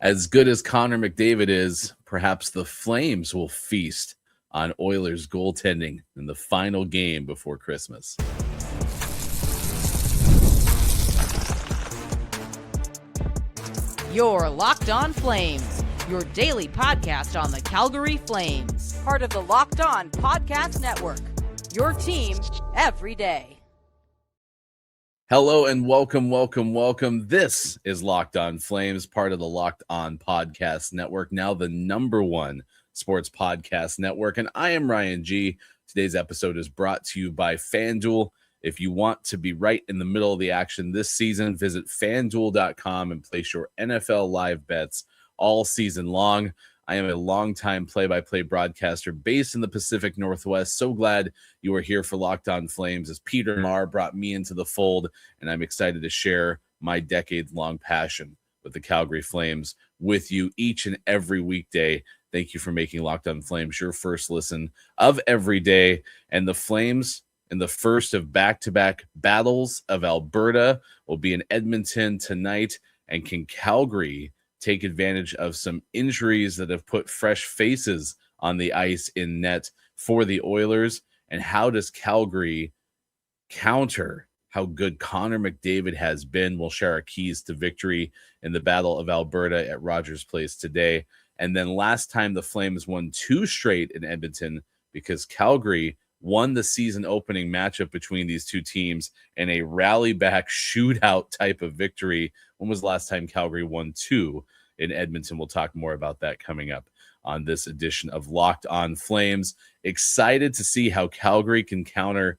As good as Connor McDavid is, perhaps the Flames will feast on Oilers goaltending in the final game before Christmas. You're Locked On Flames, your daily podcast on the Calgary Flames. Part of the Locked On Podcast Network, your team every day. Hello and welcome. This is Locked On Flames, part of the Locked On Podcast Network, now the #1 sports podcast network. And I am Ryan G. Today's episode is brought to you by FanDuel. If you want to be right in the middle of the action this season, visit FanDuel.com and place your NFL live bets all season long. I am a longtime play-by-play broadcaster based in the Pacific Northwest. So glad you are here for Locked On Flames as Peter Marr brought me into the fold, and I'm excited to share my decades-long passion with the Calgary Flames with you each and every weekday. Thank you for making Locked On Flames your first listen of every day. And the Flames, in the first of back-to-back Battles of Alberta, will be in Edmonton tonight. And can Calgary take advantage of some injuries that have put fresh faces on the ice in net for the Oilers? And how does Calgary counter how good Connor McDavid has been? We'll share our keys to victory in the Battle of Alberta at Rogers Place today. And then last time the Flames won 2 straight in Edmonton because Calgary won the season opening matchup between these two teams in a rally back shootout type of victory. When was the last time Calgary won 2 in Edmonton? We'll talk more about that coming up on this edition of Locked On Flames. Excited to see how Calgary can counter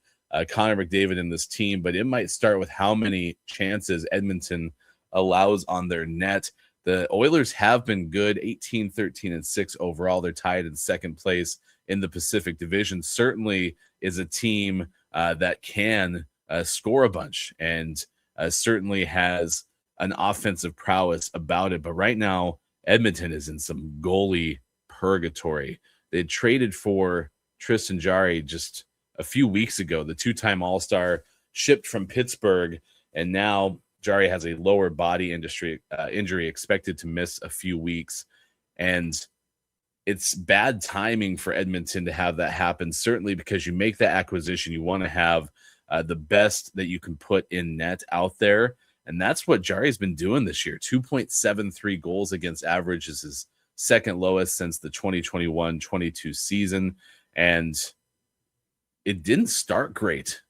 Connor McDavid in this team, but it might start with how many chances Edmonton allows on their net. The Oilers have been good, 18, 13, and 6 overall. They're tied in second place in the Pacific Division. Certainly is a team that can score a bunch and certainly has an offensive prowess about it. But right now, Edmonton is in some goalie purgatory. They traded for Tristan Zary just a few weeks ago, the 2-time All-Star, shipped from Pittsburgh, and now Zary has a lower body injury, expected to miss a few weeks. And it's bad timing for Edmonton to have that happen, certainly because you make that acquisition. You want to have the best that you can put in net out there. And that's what Zary's been doing this year. 2.73 goals against average is his second lowest since the 2021-22 season. And it didn't start great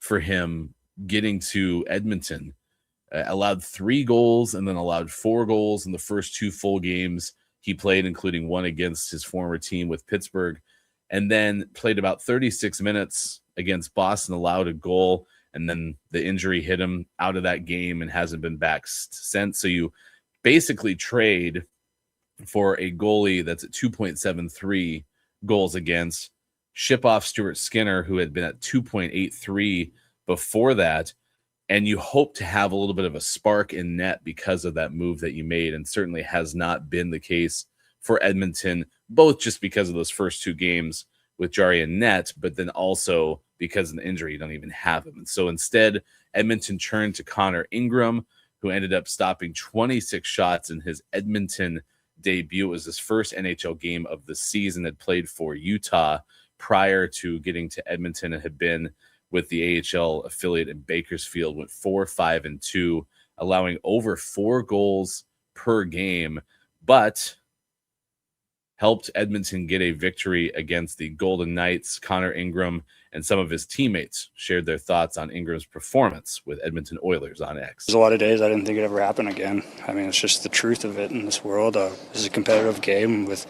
for him getting to Edmonton. Allowed 3 goals and then allowed 4 goals in the first 2 full games he played, including one against his former team with Pittsburgh, and then played about 36 minutes against Boston, allowed a goal, and then the injury hit him out of that game and hasn't been back since. So you basically trade for a goalie that's at 2.73 goals against, ship off Stuart Skinner, who had been at 2.83 before that, and you hope to have a little bit of a spark in net because of that move that you made, and certainly has not been the case for Edmonton, both just because of those first 2 games with Zary in net, but then also because of the injury, you don't even have him. And so instead, Edmonton turned to Connor Ingram, who ended up stopping 26 shots in his Edmonton debut. It was his first NHL game of the season, had played for Utah prior to getting to Edmonton and had been with the AHL affiliate in Bakersfield, went 4-5-2, allowing over 4 goals per game, but helped Edmonton get a victory against the Golden Knights. Connor Ingram and some of his teammates shared their thoughts on Ingram's performance with Edmonton Oilers on X. There's a lot of days I didn't think it'd ever happen again. I mean, it's just the truth of it in this world. This is a competitive game there's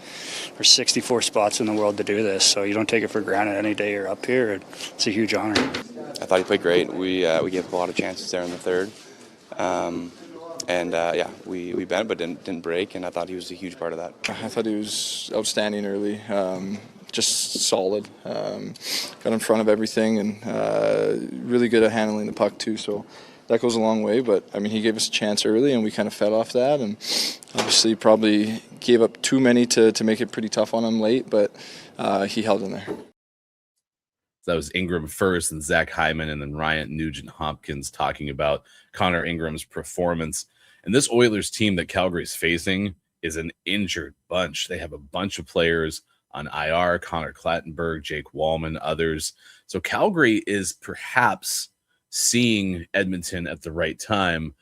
64 spots in the world to do this, so you don't take it for granted any day you're up here. It's a huge honor. I thought he played great. We gave up a lot of chances there in the third. We bent but didn't break, and I thought he was a huge part of that. I thought he was outstanding early, just solid. Got in front of everything and really good at handling the puck too, so that goes a long way. But, I mean, he gave us a chance early and we kind of fed off that, and obviously probably gave up too many to make it pretty tough on him late, but he held in there. That was Ingram first, and Zach Hyman, and then Ryan Nugent-Hopkins talking about Connor Ingram's performance. And this Oilers team that Calgary's facing is an injured bunch. They have a bunch of players on IR, Connor Clattenburg, Jake Wallman, others. So Calgary is perhaps seeing Edmonton at the right time.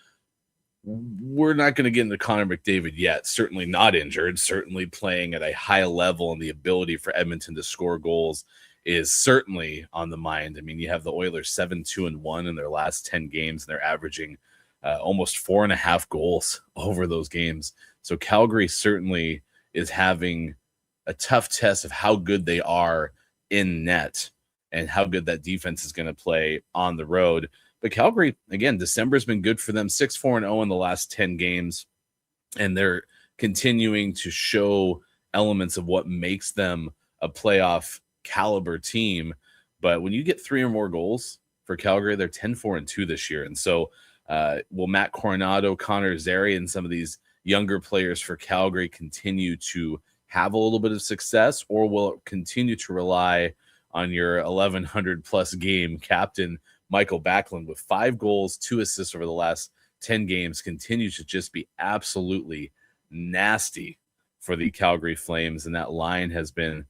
We're not going to get into Connor McDavid yet. Certainly not injured, certainly playing at a high level, and the ability for Edmonton to score goals is certainly on the mind. I mean, you have the Oilers 7-2-1 in their last 10 games, and they're averaging almost 4.5 goals over those games. So Calgary certainly is having a tough test of how good they are in net and how good that defense is going to play on the road. But Calgary, again, December's been good for them, 6-4-0 in the last 10 games, and they're continuing to show elements of what makes them a playoff caliber team. But when you get 3 or more goals for Calgary, they're 10-4-2 this year. And so will Matt Coronado, Connor Zary, and some of these younger players for Calgary continue to have a little bit of success, or will it continue to rely on your 1,100-plus game captain, Michael Backlund, with 5 goals, 2 assists over the last 10 games, continues to just be absolutely nasty for the Calgary Flames. And that line has been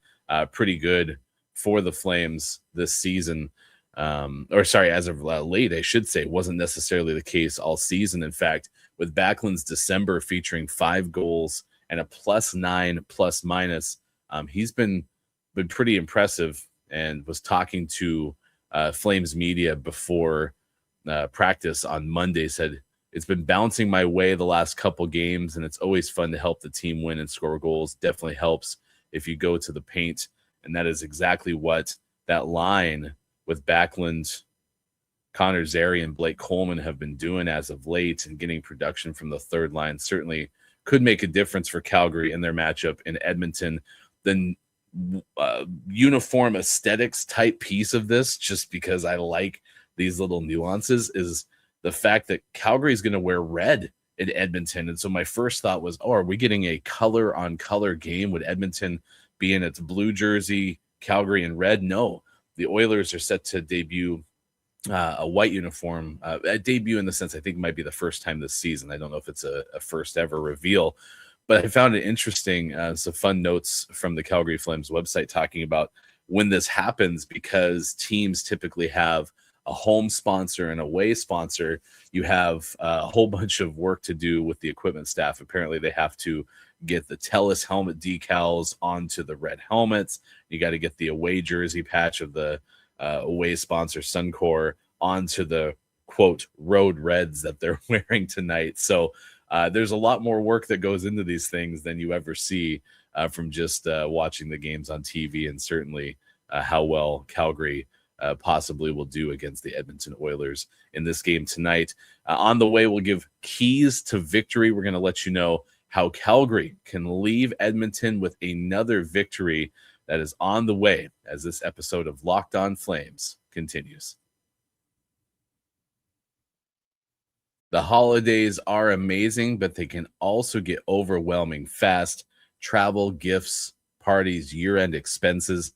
pretty good for the Flames this season. As of late, I should say, wasn't necessarily the case all season. In fact, with Backlund's December featuring 5 goals and a +9 plus minus, he's been pretty impressive, and was talking to Flames media before practice on Monday, said, "It's been bouncing my way the last couple games, and it's always fun to help the team win and score goals. Definitely helps if you go to the paint." And that is exactly what that line with Backlund, Connor Zary, and Blake Coleman have been doing as of late, and getting production from the third line certainly could make a difference for Calgary in their matchup in Edmonton. The uniform aesthetics type piece of this, just because I like these little nuances, is the fact that Calgary is going to wear red in Edmonton. And so my first thought was, are we getting a color on color game? Would Edmonton be in its blue jersey, Calgary in red? No, the Oilers are set to debut a white uniform, a debut in the sense I think might be the first time this season. I don't know if it's a first ever reveal, but I found it interesting. Some fun notes from the Calgary Flames website talking about when this happens, because teams typically have a home sponsor and away sponsor. You have a whole bunch of work to do with the equipment staff. Apparently they have to get the TELUS helmet decals onto the red helmets. You got to get the away jersey patch of the away sponsor Suncor onto the quote road reds that they're wearing tonight. So there's a lot more work that goes into these things than you ever see from just watching the games on TV, and certainly how well Calgary possibly will do against the Edmonton Oilers in this game tonight. On the way, we'll give keys to victory. We're going to let you know how Calgary can leave Edmonton with another victory that is on the way as this episode of Locked On Flames continues. The holidays are amazing, but they can also get overwhelming fast. Travel, gifts, parties, year-end expenses.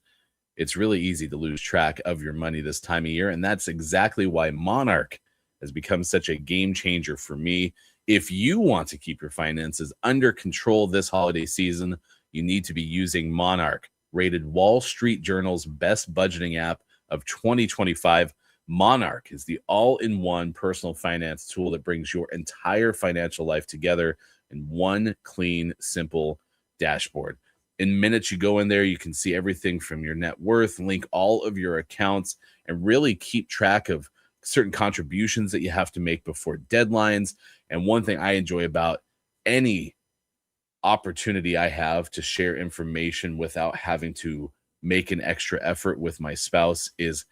It's really easy to lose track of your money this time of year, and that's exactly why Monarch has become such a game changer for me. If you want to keep your finances under control this holiday season, you need to be using Monarch, rated Wall Street Journal's best budgeting app of 2025. Monarch is the all-in-one personal finance tool that brings your entire financial life together in one clean, simple dashboard. In minutes, you go in there, you can see everything from your net worth, link all of your accounts, and really keep track of certain contributions that you have to make before deadlines. And one thing I enjoy about any opportunity I have to share information without having to make an extra effort with my spouse is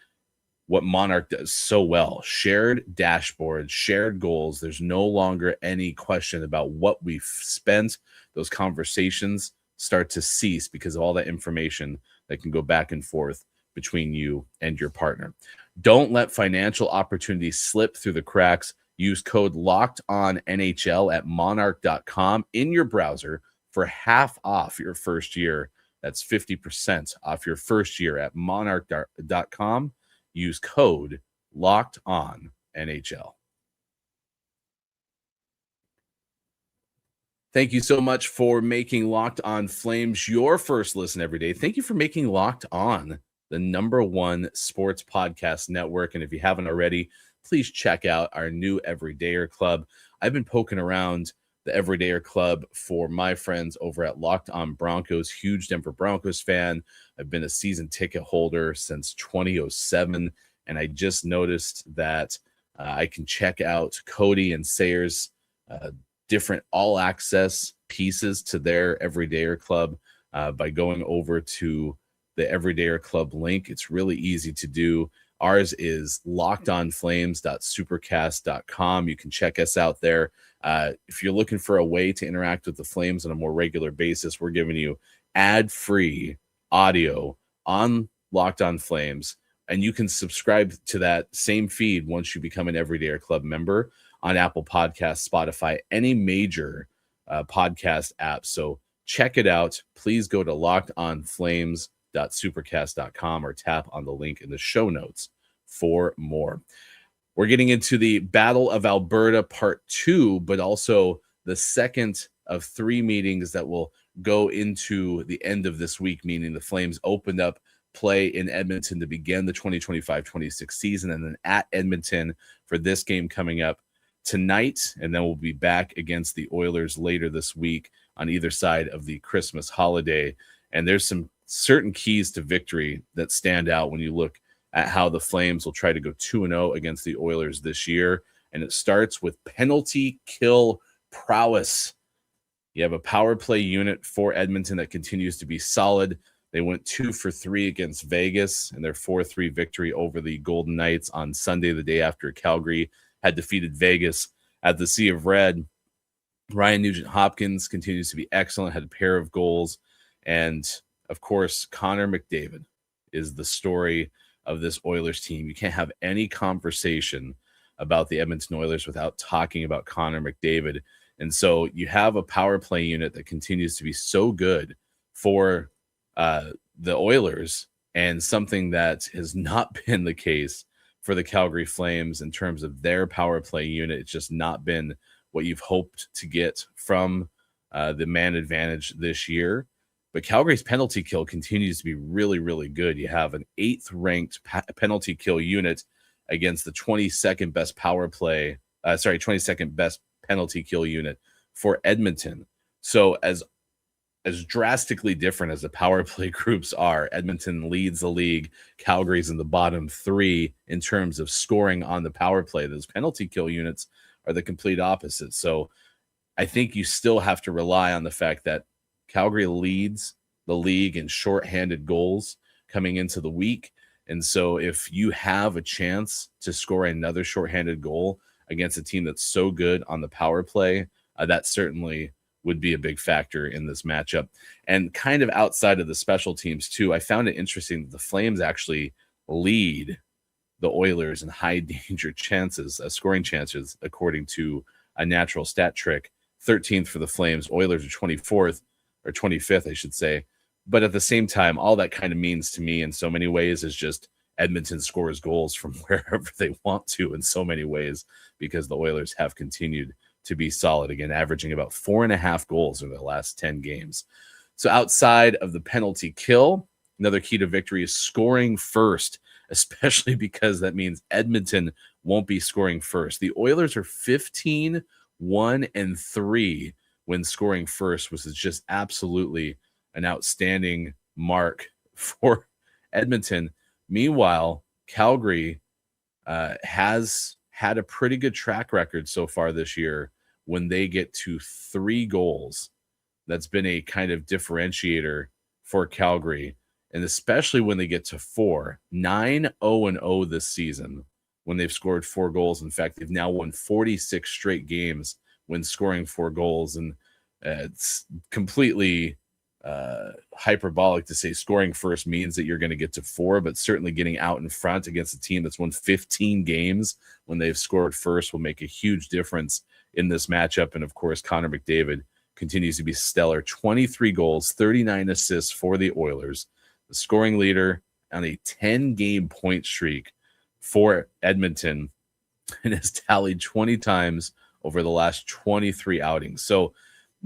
what Monarch does so well. Shared dashboards, shared goals. There's no longer any question about what we've spent. Those conversations start to cease because of all that information that can go back and forth between you and your partner. Don't let financial opportunities slip through the cracks. Use code LOCKEDONNHL at monarch.com in your browser for half off your first year. That's 50% off your first year at monarch.com. Use code LOCKEDONNHL. Thank you so much for making Locked On Flames your first listen every day. Thank you for making Locked On the #1 sports podcast network. And if you haven't already, please check out our new Everydayer Club. I've been poking around the Everydayer Club for my friends over at Locked On Broncos, huge Denver Broncos fan. I've been a season ticket holder since 2007, and I just noticed that I can check out Cody and Sayer's different all-access pieces to their Everydayer Club by going over to the Everydayer Club link. It's really easy to do. Ours is lockedonflames.supercast.com. You can check us out there. If you're looking for a way to interact with the Flames on a more regular basis, we're giving you ad-free audio on Locked On Flames, and you can subscribe to that same feed once you become an Everydayer Club member on Apple Podcasts, Spotify, any major podcast app. So check it out. Please go to lockedonflames.supercast.com or tap on the link in the show notes for more. We're getting into the Battle of Alberta Part 2, but also the second of 3 meetings that will go into the end of this week, meaning the Flames opened up play in Edmonton to begin the 2025-26 season, and then at Edmonton for this game coming up tonight, and then we'll be back against the Oilers later this week on either side of the Christmas holiday. And there's some certain keys to victory that stand out when you look at how the Flames will try to go 2-0 against the Oilers this year. And it starts with penalty kill prowess. You have a power play unit for Edmonton that continues to be solid. They went 2 for 3 against Vegas in their 4-3 victory over the Golden Knights on Sunday, the day after Calgary had defeated Vegas at the Sea of Red. Ryan Nugent-Hopkins continues to be excellent, had a pair of goals. And, of course, Connor McDavid is the story of this Oilers team. You can't have any conversation about the Edmonton Oilers without talking about Connor McDavid. And so you have a power play unit that continues to be so good for the Oilers, and something that has not been the case for the Calgary Flames in terms of their power play unit. It's just not been what you've hoped to get from the man advantage this year. But Calgary's penalty kill continues to be really, really good. You have an 8th ranked penalty kill unit against the 22nd best 22nd best penalty kill unit for Edmonton. So as drastically different as the power play groups are, Edmonton leads the league. Calgary's in the bottom 3 in terms of scoring on the power play. Those penalty kill units are the complete opposite. So I think you still have to rely on the fact that Calgary leads the league in shorthanded goals coming into the week. And so if you have a chance to score another shorthanded goal against a team that's so good on the power play, that certainly would be a big factor in this matchup. And kind of outside of the special teams too, I found it interesting that the Flames actually lead the Oilers in high danger chances, scoring chances, according to a natural stat trick. 13th for the Flames. Oilers are 24th, or 25th, I should say. But at the same time, all that kind of means to me in so many ways is just Edmonton scores goals from wherever they want to in so many ways, because the Oilers have continued to be solid, again, averaging about 4.5 goals in the last 10 games. So outside of the penalty kill, another key to victory is scoring first, especially because that means Edmonton won't be scoring first. The Oilers are 15-1-3 when scoring first, which is just absolutely an outstanding mark for Edmonton. Meanwhile, Calgary has had a pretty good track record so far this year when they get to 3 goals. That's been a kind of differentiator for Calgary, and especially when they get to 4. 9-0-0 this season when they've scored 4 goals. In fact, they've now won 46 straight games when scoring 4 goals, and it's completely hyperbolic to say scoring first means that you're going to get to 4, but certainly getting out in front against a team that's won 15 games when they've scored first will make a huge difference in this matchup. And of course, Connor McDavid continues to be stellar. 23 goals, 39 assists for the Oilers, the scoring leader on a 10-game point streak for Edmonton, and has tallied 20 times over the last 23 outings. So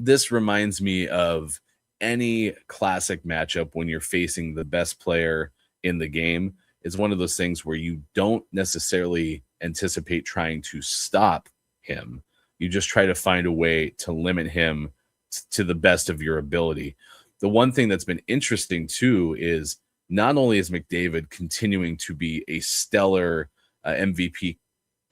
this reminds me of any classic matchup when you're facing the best player in the game. It's one of those things where you don't necessarily anticipate trying to stop him. You just try to find a way to limit him to the best of your ability. The one thing that's been interesting too is not only is McDavid continuing to be a stellar MVP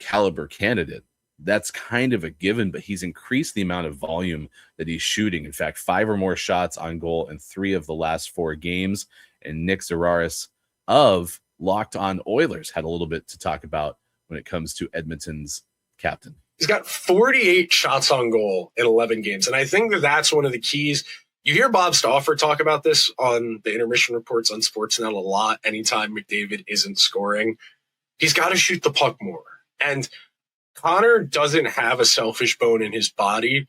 caliber candidate, that's kind of a given, but he's increased the amount of volume that he's shooting. In fact, 5 or more shots on goal in 3 of the last 4 games. And Nick Zararis of Locked On Oilers had a little bit to talk about when it comes to Edmonton's captain. He's got 48 shots on goal in 11 games. And I think that that's one of the keys. You hear Bob Stauffer talk about this on the intermission reports on Sportsnet a lot. Anytime McDavid isn't scoring, he's got to shoot the puck more. And Connor doesn't have a selfish bone in his body,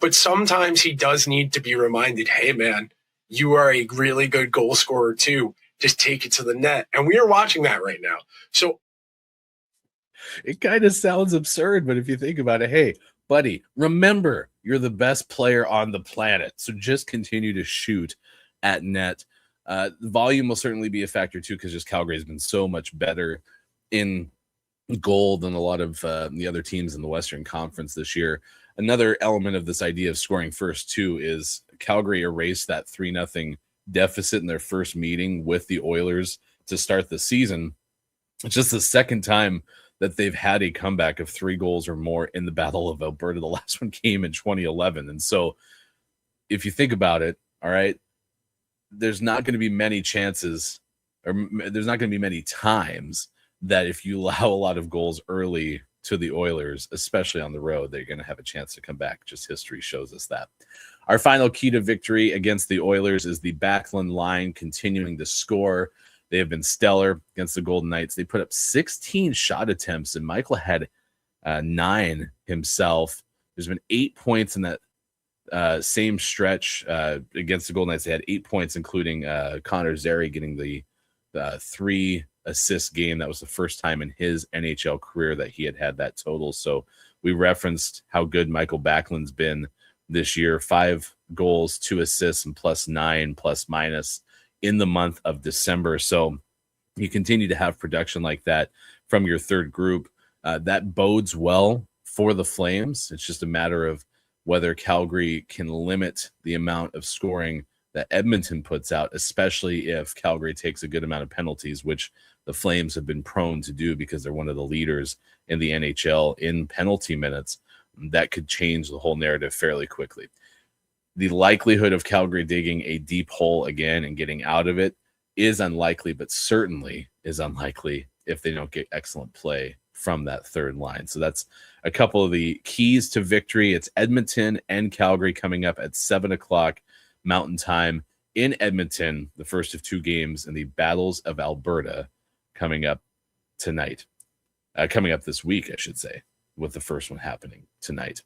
but sometimes he does need to be reminded, hey, man, you are a really good goal scorer too. Just take it to the net. And we are watching that right now. So it kind of sounds absurd, but if you think about it, hey, buddy, remember, you're the best player on the planet. So just continue to shoot at net. The volume will certainly be a factor too, because just Calgary has been so much better in goal than a lot of the other teams in the Western Conference this year. Another element of this idea of scoring first too is Calgary erased that 3-0 deficit in their first meeting with the Oilers to start the season. It's just the second time that they've had a comeback of 3 goals or more in the Battle of Alberta. The last one came in 2011. And so if you think about it, all right, there's not going to be many chances, or there's not going to be many times that if you allow a lot of goals early to the Oilers, especially on the road, they're going to have a chance to come back. Just history shows us that. Our final key to victory against the Oilers is the Backlund line continuing to score. They have been stellar against the Golden Knights. They put up 16 shot attempts, and Michael had 9 himself. There's been 8 points in that same stretch against the Golden Knights. They had 8 points, including Connor Zary getting the 3 assist game. That was the first time in his NHL career that he had that total. So we referenced how good Michael Backlund's been this year. 5 goals, 2 assists, and +9 plus minus in the month of December. So you continue to have production like that from your third group. That bodes well for the Flames. It's just a matter of whether Calgary can limit the amount of scoring that Edmonton puts out, especially if Calgary takes a good amount of penalties, which the Flames have been prone to do because they're one of the leaders in the NHL in penalty minutes. That could change the whole narrative fairly quickly. The likelihood of Calgary digging a deep hole again and getting out of it is unlikely, but certainly is unlikely if they don't get excellent play from that third line. So that's a couple of the keys to victory. It's Edmonton and Calgary coming up at 7:00 Mountain Time in Edmonton, the first of 2 games in the Battles of Alberta coming up tonight. Coming up this week, I should say, with the first one happening tonight.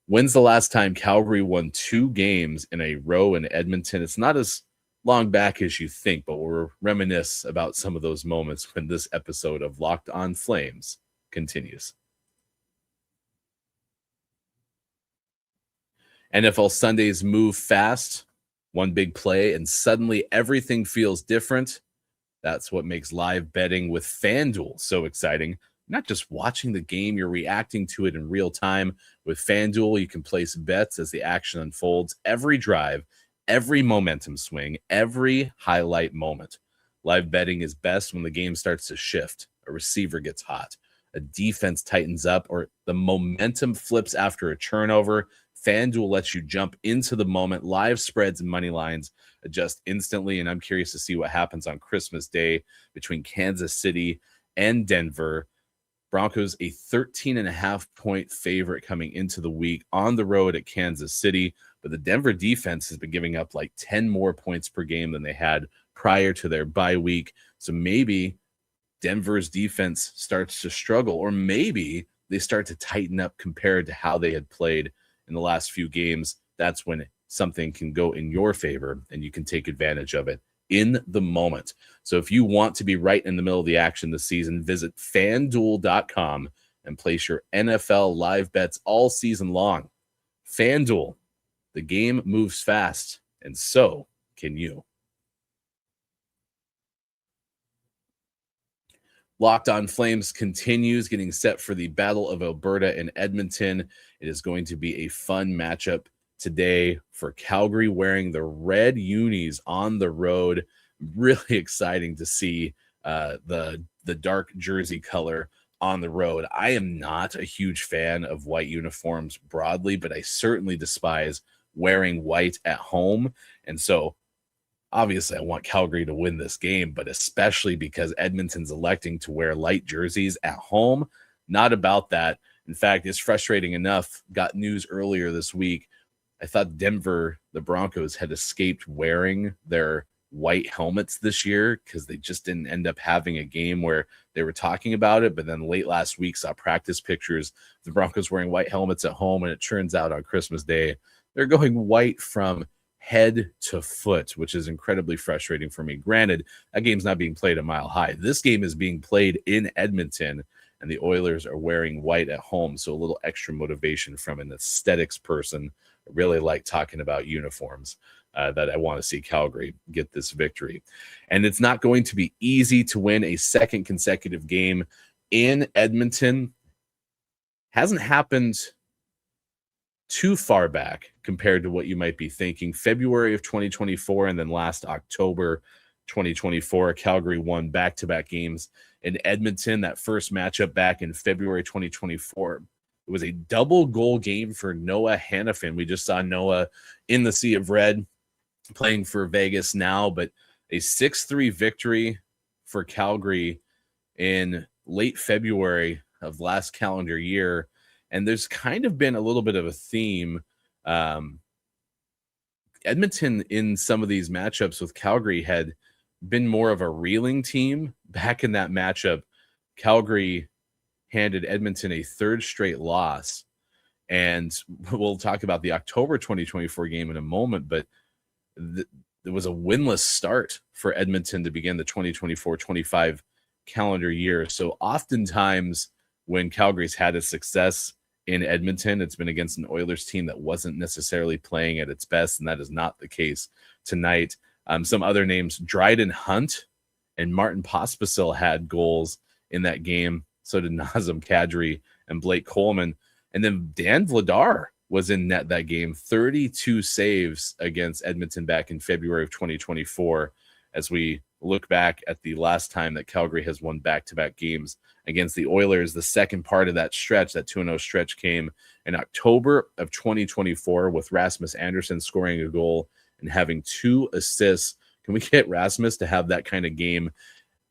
When's the last time Calgary won 2 games in a row in Edmonton? It's not as long back as you think, but we'll reminisce about some of those moments when this episode of Locked On Flames continues. NFL Sundays move fast. One big play, and suddenly everything feels different. That's what makes live betting with FanDuel so exciting. Not just watching the game, you're reacting to it in real time. With FanDuel, you can place bets as the action unfolds. Every drive, every momentum swing, every highlight moment. Live betting is best when the game starts to shift. A receiver gets hot, a defense tightens up, or the momentum flips after a turnover. FanDuel lets you jump into the moment. Live spreads and money lines adjust instantly, and I'm curious to see what happens on Christmas Day between Kansas City and Denver. Broncos a 13.5-point favorite coming into the week on the road at Kansas City, but the Denver defense has been giving up like 10 more points per game than they had prior to their bye week. So maybe Denver's defense starts to struggle, or maybe they start to tighten up compared to how they had played in the last few games. That's when something can go in your favor and you can take advantage of it in the moment. So if you want to be right in the middle of the action this season, visit FanDuel.com and place your NFL live bets all season long. FanDuel, The game moves fast, and so can you. Locked On Flames continues getting set for the Battle of Alberta in Edmonton. It is going to be a fun matchup today for Calgary wearing the red unis on the road. Really exciting to see the dark jersey color on the road. I am not a huge fan of white uniforms broadly, but I certainly despise wearing white at home. And so obviously I want Calgary to win this game, but especially because Edmonton's electing to wear light jerseys at home. Not about that. In fact, it's frustrating enough. Got news earlier this week. I thought Denver, the Broncos, had escaped wearing their white helmets this year because they just didn't end up having a game where they were talking about it. But then late last week saw practice pictures of the Broncos wearing white helmets at home, and it turns out on Christmas Day they're going white from head to foot, which is incredibly frustrating for me. Granted, that game's not being played at Mile High. This game is being played in Edmonton, and the Oilers are wearing white at home, so a little extra motivation from an aesthetics person. I really like talking about uniforms. That I want to see Calgary get this victory. And it's not going to be easy to win a second consecutive game in Edmonton. Hasn't happened too far back compared to what you might be thinking. February of 2024 and then last October 2024, Calgary won back-to-back games in Edmonton. That first matchup back in February 2024, it was a double goal game for Noah Hannafin. We just saw Noah in the Sea of Red playing for Vegas now, but a 6-3 victory for Calgary in late February of last calendar year. And there's kind of been a little bit of a theme. Edmonton in some of these matchups with Calgary had been more of a reeling team. Back in that matchup, Calgary handed Edmonton a third straight loss. And we'll talk about the October 2024 game in a moment, but there was a winless start for Edmonton to begin the 2024-25 calendar year. So oftentimes when Calgary's had a success in Edmonton, it's been against an Oilers team that wasn't necessarily playing at its best, and that is not the case tonight. Some other names, Dryden Hunt and Martin Pospisil had goals in that game. So did Nazem Kadri and Blake Coleman. And then Dan Vladar was in net that game, 32 saves against Edmonton back in February of 2024, as we look back at the last time that Calgary has won back-to-back games against the Oilers. The second part of that stretch, that 2-0 stretch, came in October of 2024 with Rasmus Andersson scoring a goal and having 2 assists. Can we get Rasmus to have that kind of game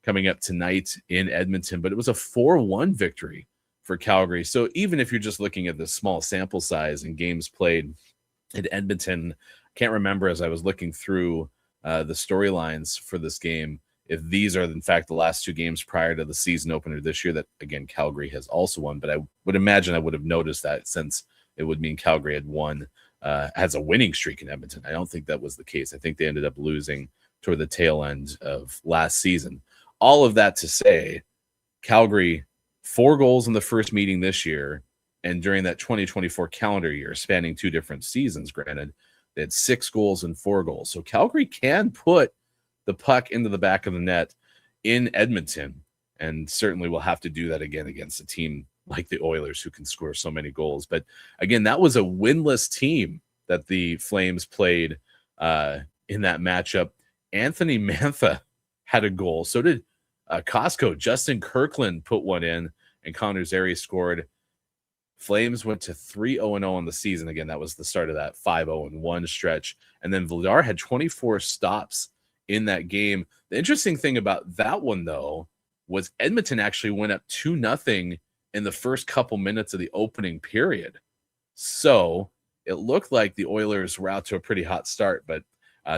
coming up tonight in Edmonton? But it was a 4-1 victory for Calgary. So even if you're just looking at the small sample size and games played at Edmonton, I can't remember as I was looking through the storylines for this game, if these are in fact the last 2 games prior to the season opener this year that, again, Calgary has also won. But I would imagine I would have noticed that, since it would mean Calgary had won, has a winning streak in Edmonton. I don't think that was the case. I think they ended up losing toward the tail end of last season. All of that to say, Calgary, 4 goals in the first meeting this year, and during that 2024 calendar year, spanning 2 different seasons, granted, they had 6 goals and 4 goals. So Calgary can put the puck into the back of the net in Edmonton, and certainly will have to do that again against a team like the Oilers, who can score so many goals. But again, that was a winless team that the Flames played in that matchup. Anthony Mantha had a goal. So did Costco. Justin Kirkland put one in, and Connor Zary scored. Flames went to 3-0-0 on the season. Again, that was the start of that 5-0-1 stretch. And then Vladar had 24 stops in that game. The interesting thing about that one, though, was Edmonton actually went up 2-0 in the first couple minutes of the opening period. So it looked like the Oilers were out to a pretty hot start, but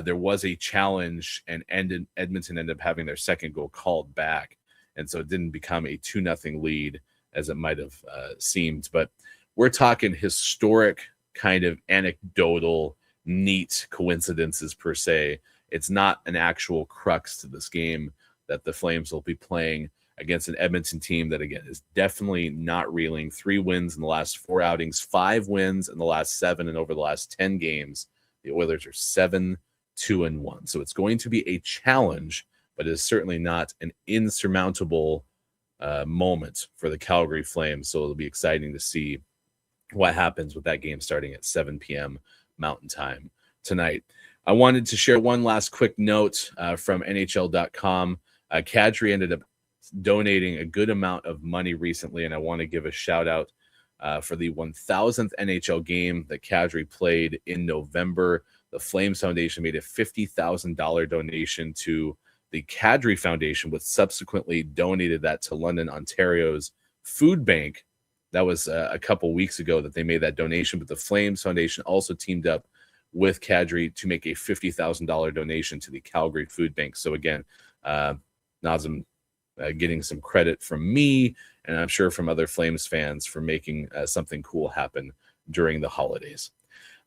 there was a challenge, and Edmonton ended up having their second goal called back. And so it didn't become a 2-0 lead as it might have seemed. But we're talking historic, kind of anecdotal, neat coincidences per se. It's not an actual crux to this game that the Flames will be playing against an Edmonton team that, again, is definitely not reeling. 3 wins in the last 4 outings, 5 wins in the last 7, and over the last 10 games, the Oilers are 7-2-1. So it's going to be a challenge, but it is certainly not an insurmountable moment for the Calgary Flames. So it'll be exciting to see what happens with that game starting at 7 p.m. Mountain Time tonight. I wanted to share one last quick note from NHL.com. Kadri ended up donating a good amount of money recently, and I want to give a shout out for the 1000th NHL game that Kadri played in November. The Flames Foundation made a $50,000 donation to the Kadri Foundation, which subsequently donated that to London, Ontario's food bank. That was a couple weeks ago that they made that donation, but the Flames Foundation also teamed up with Kadri to make a $50,000 donation to the Calgary Food Bank. So again, Nazem getting some credit from me, and I'm sure from other Flames fans for making something cool happen during the holidays.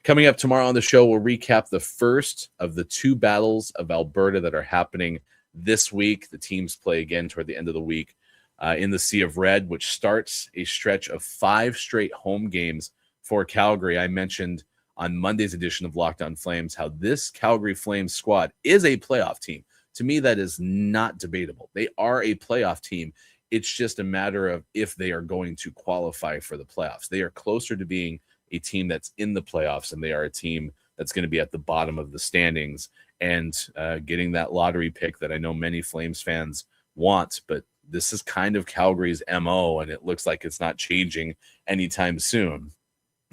Coming up tomorrow on the show, we'll recap the first of the 2 battles of Alberta that are happening this week. The teams play again toward the end of the week in the Sea of Red, which starts a stretch of 5 straight home games for Calgary. I mentioned on Monday's edition of Locked On Flames how this Calgary Flames squad is a playoff team. To me, that is not debatable. They are a playoff team. It's just a matter of if they are going to qualify for the playoffs. They are closer to being a team that's in the playoffs, and they are a team that's going to be at the bottom of the standings and getting that lottery pick that I know many Flames fans want. But this is kind of Calgary's MO, and it looks like it's not changing anytime soon,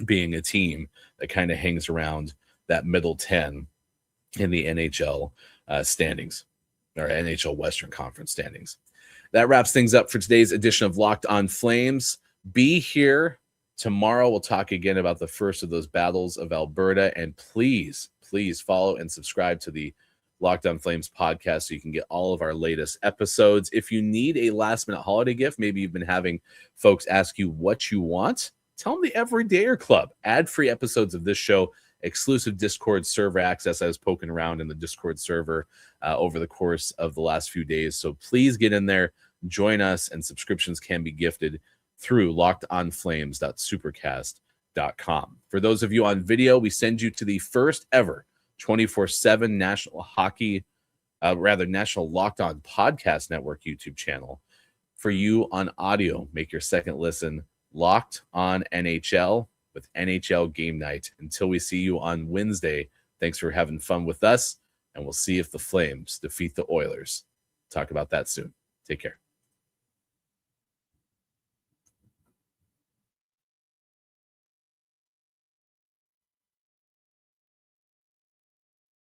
being a team that kind of hangs around that middle 10 in the NHL standings, or NHL Western Conference standings. That wraps things up for today's edition of Locked On Flames. Be here tomorrow. We'll talk again about the first of those battles of Alberta. And please follow and subscribe to the Locked On Flames podcast so you can get all of our latest episodes. If you need a last-minute holiday gift, maybe you've been having folks ask you what you want, tell them the Everydayer Club. Ad-free episodes of this show, exclusive Discord server access. I was poking around in the Discord server over the course of the last few days. So please get in there, join us, and subscriptions can be gifted through lockedonflames.supercast.com. For those of you on video, we send you to the first ever 24/7 National Locked On Podcast Network YouTube channel. For you on audio, make your second listen Locked On NHL with NHL Game Night. Until we see you on Wednesday, thanks for having fun with us, and we'll see if the Flames defeat the Oilers. Talk about that soon. Take care.